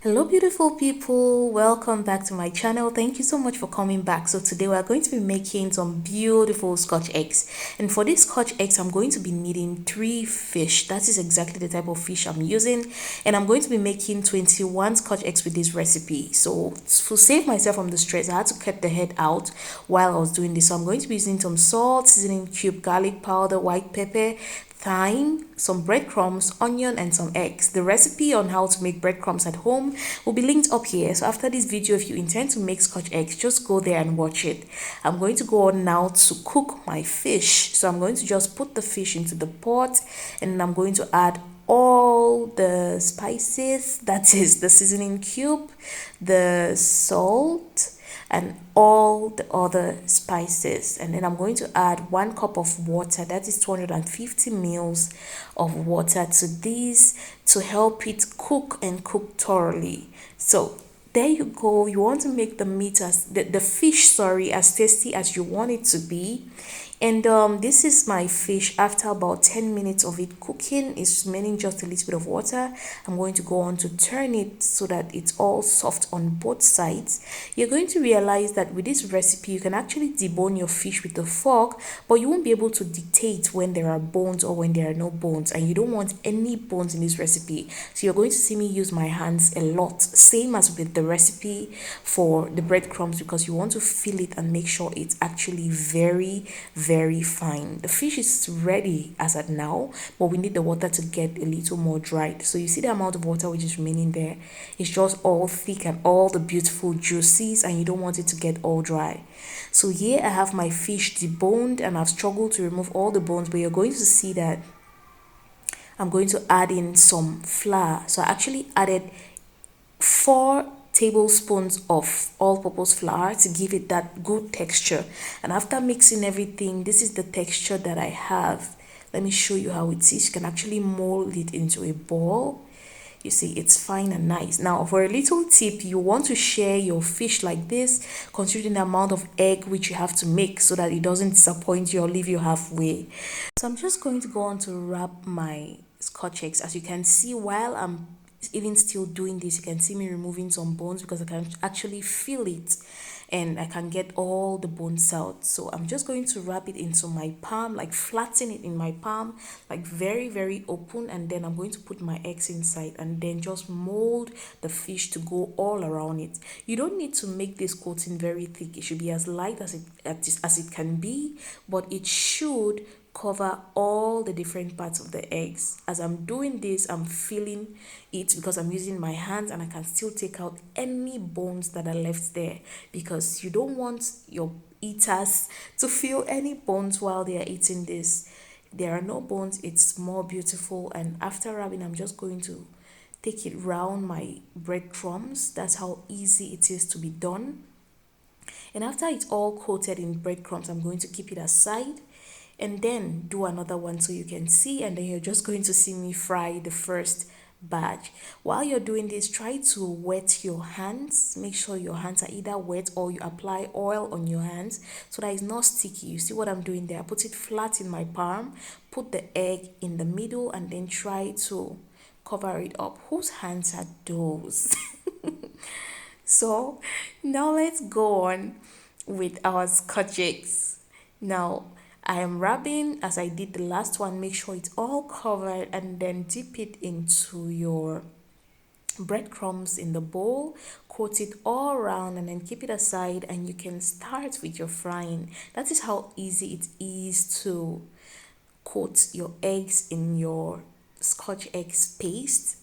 Hello beautiful people, welcome back to my channel. Thank you so much for coming back. So today we are going to be making some beautiful Scotch eggs, and for this Scotch eggs I'm going to be needing 3 fish. That is exactly the type of fish I'm using, and I'm going to be making 21 Scotch eggs with this recipe. So to save myself from the stress, I had to cut the head out while I was doing this. So I'm going to be using some salt, seasoning cube, garlic powder, white pepper, thyme, some breadcrumbs, onion, and some eggs. The recipe on how to make breadcrumbs at home will be linked up here. So after this video, if you intend to make Scotch eggs, just go there and watch it. I'm going to go on now to cook my fish. So I'm going to just put the fish into the pot, and I'm going to add all the spices, that is the seasoning cube, the salt, and all the other spices. And then I'm going to add 1 cup of water, that is 250 mils of water to this to help it cook and cook thoroughly. So there you go. You want to make the meat as the fish, sorry, as tasty as you want it to be. And this is my fish after about 10 minutes of it cooking. It's remaining just a little bit of water. I'm going to go on to turn it so that it's all soft on both sides. You're going to realize that with this recipe you can actually debone your fish with a fork, but you won't be able to dictate when there are bones or when there are no bones, and you don't want any bones in this recipe. So you're going to see me use my hands a lot, same as with the recipe for the breadcrumbs, because you want to feel it and make sure it's actually very fine. The fish is ready as at now, but we need the water to get a little more dried. So you see the amount of water which is remaining there. It's just all thick and all the beautiful juices, and you don't want it to get all dry. So here I have my fish deboned, and I've struggled to remove all the bones, but you're going to see that I'm going to add in some flour. So I actually added 4 tablespoons of all-purpose flour to give it that good texture. And after mixing everything, this is the texture that I have. Let me show you how it is. You can actually mold it into a ball. You see, it's fine and nice. Now for a little tip, you want to share your fish like this, considering the amount of egg which you have to make, so that it doesn't disappoint you or leave you halfway. So I'm just going to go on to wrap my Scotch eggs. As you can see, while I'm even still doing this, you can see me removing some bones because I can actually feel it and I can get all the bones out. So I'm just going to wrap it into my palm, like flatten it in my palm, like very open, and then I'm going to put my eggs inside and then just mold the fish to go all around it. You don't need to make this coating very thick. It should be as light as it can be, but it should cover all the different parts of the eggs. As I'm doing this, I'm feeling it because I'm using my hands, and I can still take out any bones that are left there, because you don't want your eaters to feel any bones while they are eating this. There are no bones, it's more beautiful. And after rubbing, I'm just going to take it round my breadcrumbs. That's how easy it is to be done. And after it's all coated in breadcrumbs, I'm going to keep it aside and then do another one so you can see, and then you're just going to see me fry the first batch. While you're doing this, try to wet your hands. Make sure your hands are either wet or you apply oil on your hands so that it's not sticky. You see what I'm doing there? I put it flat in my palm, put the egg in the middle, and then try to cover it up. Whose hands are those? So now let's go on with our Scotch eggs. Now I am rubbing as I did the last one. Make sure it's all covered, and then dip it into your breadcrumbs in the bowl, coat it all around, and then keep it aside, and you can start with your frying. That is how easy it is to coat your eggs in your Scotch eggs paste,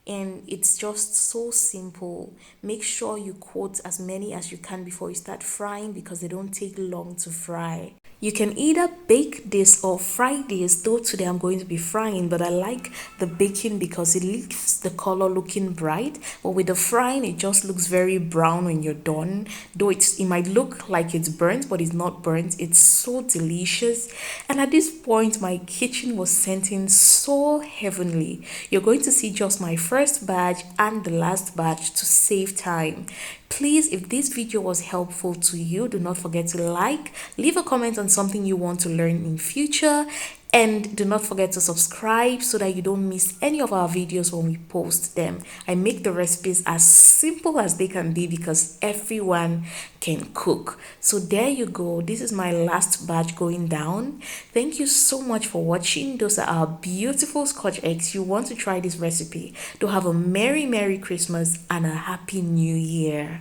and it's just so simple. Make sure you coat as many as you can before you start frying, because they don't take long to fry. You can either bake this or fry this, though today I'm going to be frying, but I like the baking because it leaves the color looking bright, but with the frying it just looks very brown when you're done. Though it might look like it's burnt, but it's not burnt. It's so delicious, and at this point my kitchen was scenting so heavenly. You're going to see just my first batch and the last batch to save time. Please, if this video was helpful to you, do not forget to like, leave a comment on something you want to learn in future, And do not forget to subscribe so that you don't miss any of our videos when we post them. I make the recipes as simple as they can be because everyone can cook. So there you go. This is my last batch going down. Thank you so much for watching. Those are our beautiful Scotch eggs. You want to try this recipe to have a merry Christmas and a happy new year.